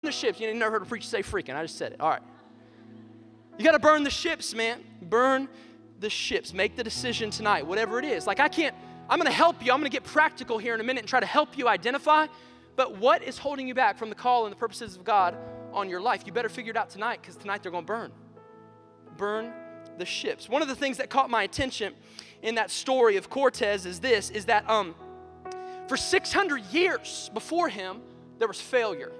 the ships. You never heard a preacher say freaking. I just said it. All right. You got to burn the ships, man. Burn the ships. Make the decision tonight, whatever it is. Like I'm going to help you. I'm going to get practical here in a minute and try to help you identify. But what is holding you back from the call and the purposes of God on your life? You better figure it out tonight, because tonight they're going to burn. Burn the ships. One of the things that caught my attention in that story of Cortez is that for 600 years before him, there was failure.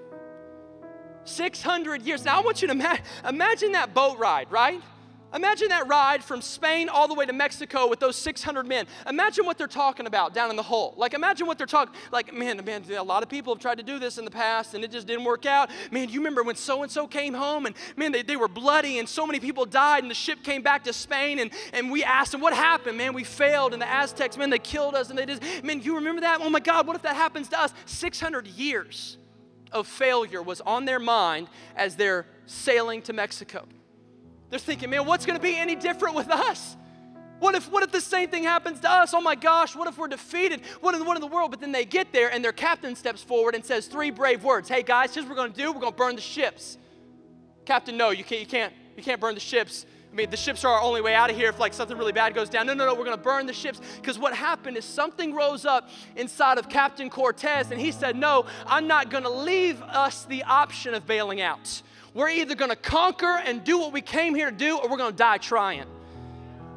600 years. Now I want you to imagine that boat ride, right? Imagine that ride from Spain all the way to Mexico with those 600 men. Imagine what they're talking about down in the hull. Like, imagine what they're talking, like, man, a lot of people have tried to do this in the past and it just didn't work out. Man, you remember when so-and-so came home and, man, they were bloody and so many people died and the ship came back to Spain and we asked them, what happened? Man, we failed and the Aztecs, man, they killed us and they just, man, you remember that? Oh my God, what if that happens to us? 600 years of failure was on their mind as they're sailing to Mexico. They're thinking, man, what's going to be any different with us? What if the same thing happens to us? Oh my gosh, what if we're defeated? What in the world? But then they get there and their captain steps forward and says 3 brave words. Hey guys, here's what we're going to do. We're going to burn the ships. Captain, no, you can't burn the ships. I mean, the ships are our only way out of here if like something really bad goes down. No, we're going to burn the ships. Because what happened is something rose up inside of Captain Cortez and he said, no, I'm not going to leave us the option of bailing out. We're either going to conquer and do what we came here to do, or we're going to die trying.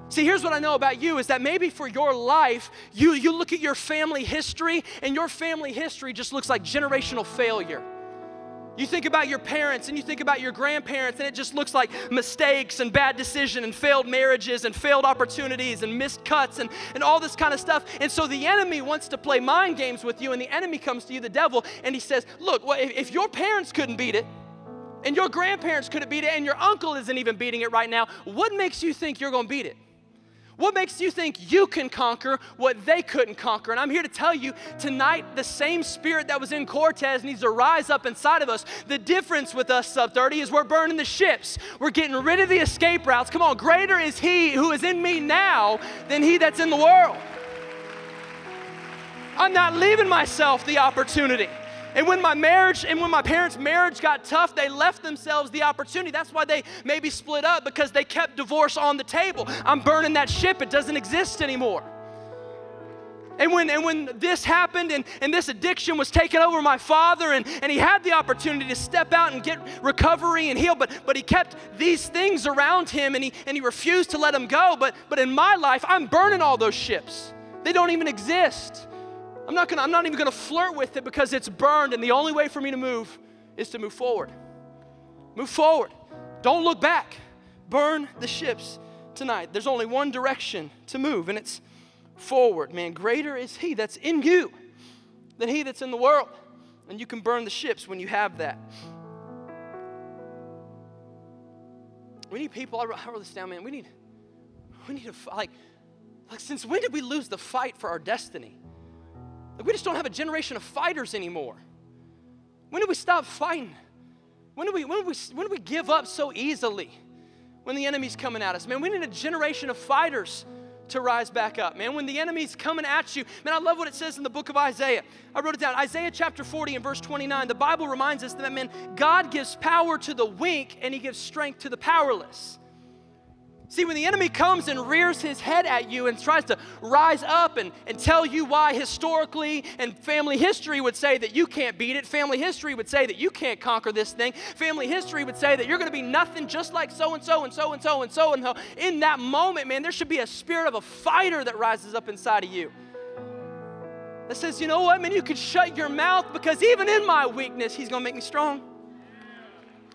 See, here's what I know about you is that maybe for your life, you look at your family history, and your family history just looks like generational failure. You think about your parents and you think about your grandparents, and it just looks like mistakes and bad decisions and failed marriages and failed opportunities and missed cuts and all this kind of stuff. And so the enemy wants to play mind games with you, and the enemy comes to you, the devil, and he says, look, well, if your parents couldn't beat it, and your grandparents couldn't beat it, and your uncle isn't even beating it right now, what makes you think you're going to beat it? What makes you think you can conquer what they couldn't conquer? And I'm here to tell you tonight, the same spirit that was in Cortez needs to rise up inside of us. The difference with us, Sub30, is we're burning the ships. We're getting rid of the escape routes. Come on, greater is he who is in me now than he that's in the world. I'm not leaving myself the opportunity. And when my parents' marriage got tough, they left themselves the opportunity. That's why they maybe split up, because they kept divorce on the table. I'm burning that ship. It doesn't exist anymore. And when this happened and this addiction was taken over my father, and he had the opportunity to step out and get recovery and heal, but he kept these things around him and he refused to let them go. But in my life, I'm burning all those ships. They don't even exist. I'm not even gonna flirt with it, because it's burned, and the only way for me to move is to move forward. Move forward. Don't look back. Burn the ships tonight. There's only one direction to move, and it's forward. Man, greater is he that's in you than he that's in the world. And you can burn the ships when you have that. We need people, I wrote this down, man. We need to, like since when did we lose the fight for our destiny? We just don't have a generation of fighters anymore. When did we stop fighting? When do we give up so easily when the enemy's coming at us? Man, we need a generation of fighters to rise back up. Man, when the enemy's coming at you, man, I love what it says in the book of Isaiah. I wrote it down. Isaiah chapter 40 and verse 29. The Bible reminds us that, man, God gives power to the weak and he gives strength to the powerless. See, when the enemy comes and rears his head at you and tries to rise up and tell you why historically and family history would say that you can't beat it, family history would say that you can't conquer this thing, family history would say that you're going to be nothing just like so-and-so and so-and-so and so-and-so, in that moment, man, there should be a spirit of a fighter that rises up inside of you that says, you know what, man, you could shut your mouth, because even in my weakness, he's going to make me strong.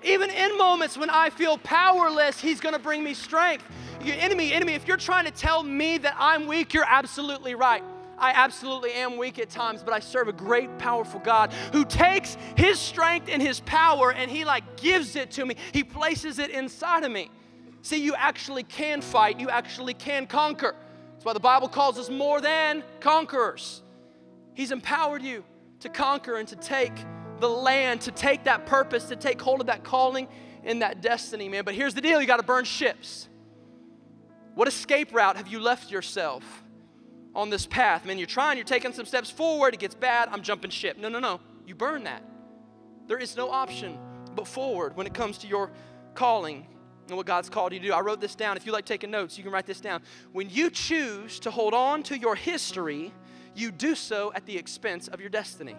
Even in moments when I feel powerless, he's going to bring me strength. Enemy, if you're trying to tell me that I'm weak, you're absolutely right. I absolutely am weak at times, but I serve a great, powerful God who takes his strength and his power and he gives it to me. He places it inside of me. See, you actually can fight. You actually can conquer. That's why the Bible calls us more than conquerors. He's empowered you to conquer and to take the land, to take that purpose, to take hold of that calling and that destiny, man. But here's the deal, you got to burn ships. What escape route have you left yourself on this path? Man, you're taking some steps forward, it gets bad, I'm jumping ship. No. You burn that. There is no option but forward when it comes to your calling and what God's called you to do. I wrote this down. If you like taking notes, you can write this down. When you choose to hold on to your history, you do so at the expense of your destiny.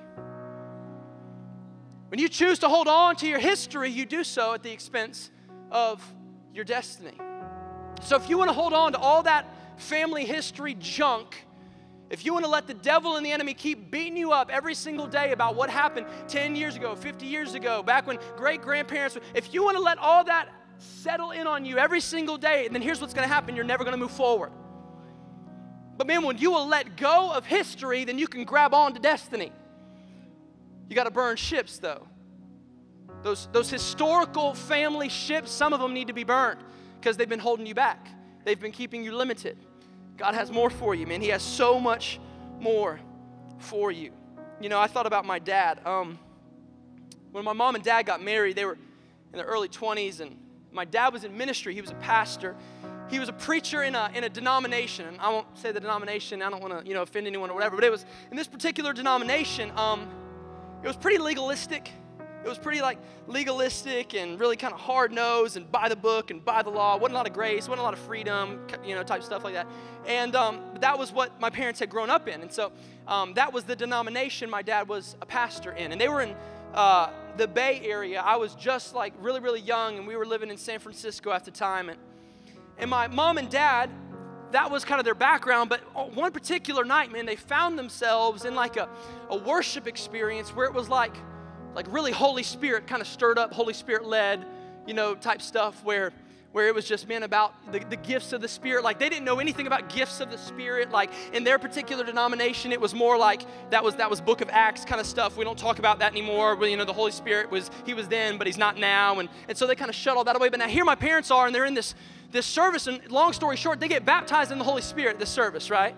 When you choose to hold on to your history, you do so at the expense of your destiny. So if you want to hold on to all that family history junk, if you want to let the devil and the enemy keep beating you up every single day about what happened 10 years ago, 50 years ago, back when great-grandparents, if you want to let all that settle in on you every single day, then here's what's going to happen. You're never going to move forward. But man, when you will let go of history, then you can grab on to destiny. You got to burn ships, though. Those historical family ships, some of them need to be burned because they've been holding you back. They've been keeping you limited. God has more for you, man. He has so much more for you. You know, I thought about my dad. When my mom and dad got married, they were in their early 20s, and my dad was in ministry. He was a pastor. He was a preacher in a denomination. And I won't say the denomination. I don't want to, offend anyone or whatever. But it was in this particular denomination. It was pretty legalistic. It was pretty legalistic and really kind of hard-nosed and by the book and by the law. Wasn't a lot of grace, wasn't a lot of freedom, type stuff like that. And that was what my parents had grown up in. And so that was the denomination my dad was a pastor in. And they were in the Bay Area. I was just really, really young, and we were living in San Francisco at the time. And my mom and dad, that was kind of their background. But one particular night, man, they found themselves in a worship experience where it was like really Holy Spirit kind of stirred up, Holy Spirit led, type stuff where it was just, man, about the gifts of the Spirit. Like, they didn't know anything about gifts of the Spirit. Like, in their particular denomination, it was more like that was Book of Acts kind of stuff. We don't talk about that anymore. The Holy Spirit he was then, but he's not now. And so they kind of shut all that away. But now here my parents are, and they're in this service, and long story short, they get baptized in the Holy Spirit at this service, right?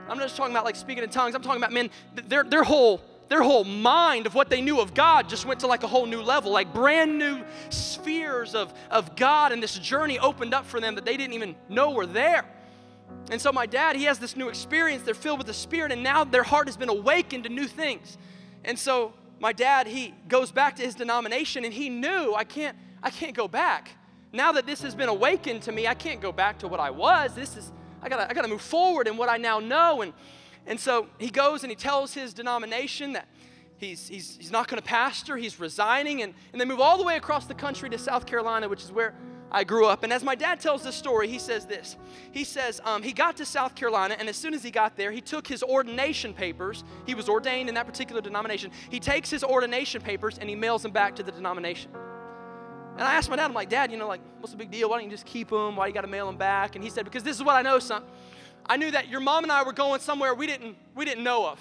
I'm not just talking about speaking in tongues. I'm talking about, man, their whole mind of what they knew of God just went to a whole new level, brand new spheres of God, and this journey opened up for them that they didn't even know were there. And so my dad, he has this new experience. They're filled with the Spirit, and now their heart has been awakened to new things. And so my dad, he goes back to his denomination, and he knew, I can't go back. Now that this has been awakened to me, I can't go back to what I was. I gotta move forward in what I now know. And so he goes and he tells his denomination that he's not going to pastor, he's resigning, and they move all the way across the country to South Carolina, which is where I grew up. And as my dad tells this story, he says this. He says he got to South Carolina, and as soon as he got there, he took his ordination papers. He was ordained in that particular denomination. He takes his ordination papers and he mails them back to the denomination. And I asked my dad, I'm like, Dad, what's the big deal? Why don't you just keep them? Why do you got to mail them back? And he said, because this is what I know, son. I knew that your mom and I were going somewhere we didn't know of.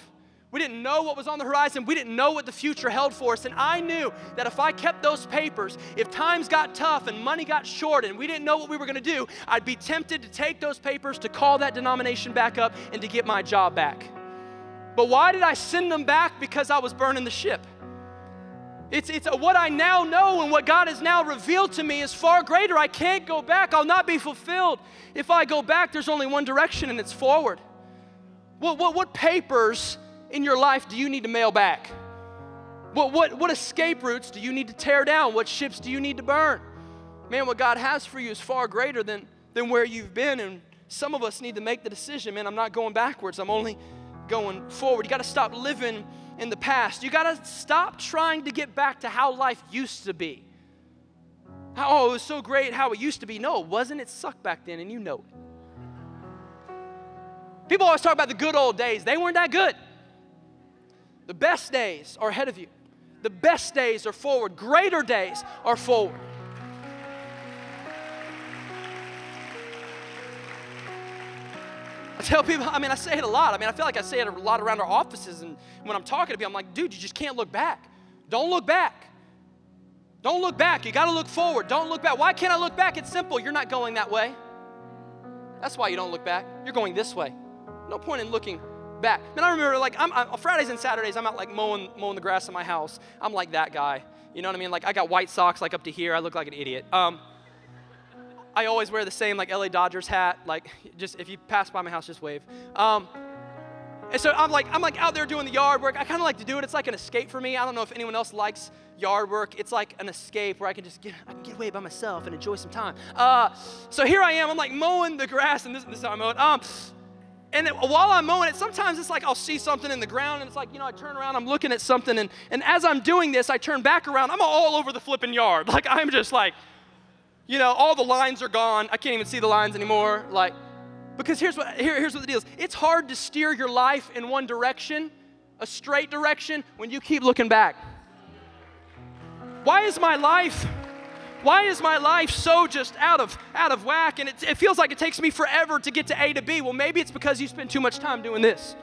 We didn't know what was on the horizon. We didn't know what the future held for us. And I knew that if I kept those papers, if times got tough and money got short and we didn't know what we were going to do, I'd be tempted to take those papers, to call that denomination back up, and to get my job back. But why did I send them back? Because I was burning the ship. It's what I now know, and what God has now revealed to me is far greater. I can't go back. I'll not be fulfilled. If I go back, there's only one direction, and it's forward. What papers in your life do you need to mail back? What escape routes do you need to tear down? What ships do you need to burn? Man, what God has for you is far greater than where you've been, and some of us need to make the decision, man, I'm not going backwards. I'm only going forward. You got to stop living in the past. You got to stop trying to get back to how life used to be. It was so great how it used to be. No, it wasn't. It sucked back then, and you know it. People always talk about the good old days. They weren't that good. The best days are ahead of you. The best days are forward. Greater days are forward. I tell people, I say it a lot. I feel like I say it a lot around our offices, and when I'm talking to people, I'm like, dude, you just can't look back. Don't look back. Don't look back. You got to look forward. Don't look back. Why can't I look back? It's simple. You're not going that way. That's why you don't look back. You're going this way. No point in looking back. Man, I remember, I'm Fridays and Saturdays, I'm out mowing the grass in my house. I'm like that guy. You know what I mean? I got white socks up to here. I look like an idiot. I always wear the same LA Dodgers hat. Just if you pass by my house, just wave. And so I'm like out there doing the yard work. I kind of like to do it. It's like an escape for me. I don't know if anyone else likes yard work. It's like an escape where I can get away by myself and enjoy some time. So here I am. I'm like mowing the grass, and this is how I mow it. And then while I'm mowing it, sometimes it's like I'll see something in the ground, and it's like, I turn around, I'm looking at something, and as I'm doing this, I turn back around. I'm all over the flipping yard. Like, I'm just like, all the lines are gone. I can't even see the lines anymore. Like, because here's what the deal is. It's hard to steer your life in one direction, a straight direction, when you keep looking back. Why is my life so just out of whack, and it feels like it takes me forever to get to A to B? Well, maybe it's because you spend too much time doing this.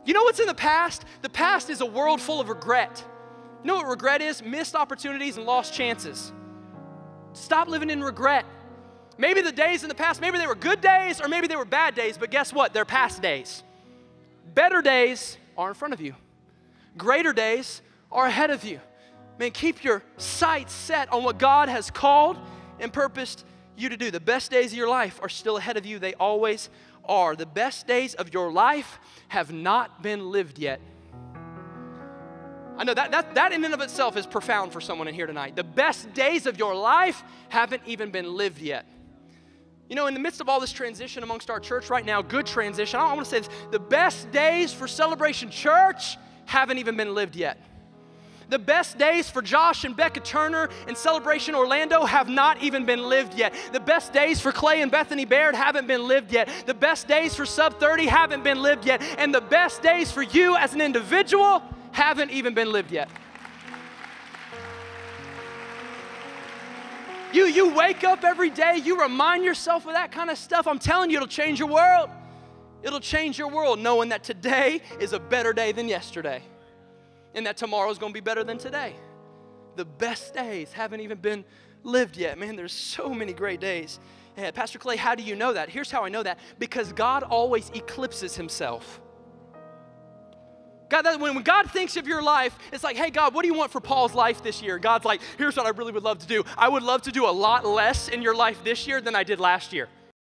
You know what's in the past? The past is a world full of regret. You know what regret is? Missed opportunities and lost chances. Stop living in regret. Maybe the days in the past, maybe they were good days or maybe they were bad days, but guess what? They're past days. Better days are in front of you. Greater days are ahead of you. Man, keep your sights set on what God has called and purposed you to do. The best days of your life are still ahead of you. They always are. The best days of your life have not been lived yet. I know that in and of itself is profound for someone in here tonight. The best days of your life haven't even been lived yet. In the midst of all this transition amongst our church right now, good transition, I want to say this, the best days for Celebration Church haven't even been lived yet. The best days for Josh and Becca Turner and Celebration Orlando have not even been lived yet. The best days for Clay and Bethany Baird haven't been lived yet. The best days for Sub30 haven't been lived yet. And the best days for you as an individual haven't even been lived yet. You wake up every day, you remind yourself of that kind of stuff. I'm telling you, it'll change your world. It'll change your world knowing that today is a better day than yesterday and that tomorrow is going to be better than today. The best days haven't even been lived yet. Man, there's so many great days. Yeah, Pastor Clay, how do you know that? Here's how I know that. Because God always eclipses himself. God, when God thinks of your life, it's like, hey, God, what do you want for Paul's life this year? God's like, here's what I really would love to do. I would love to do a lot less in your life this year than I did last year.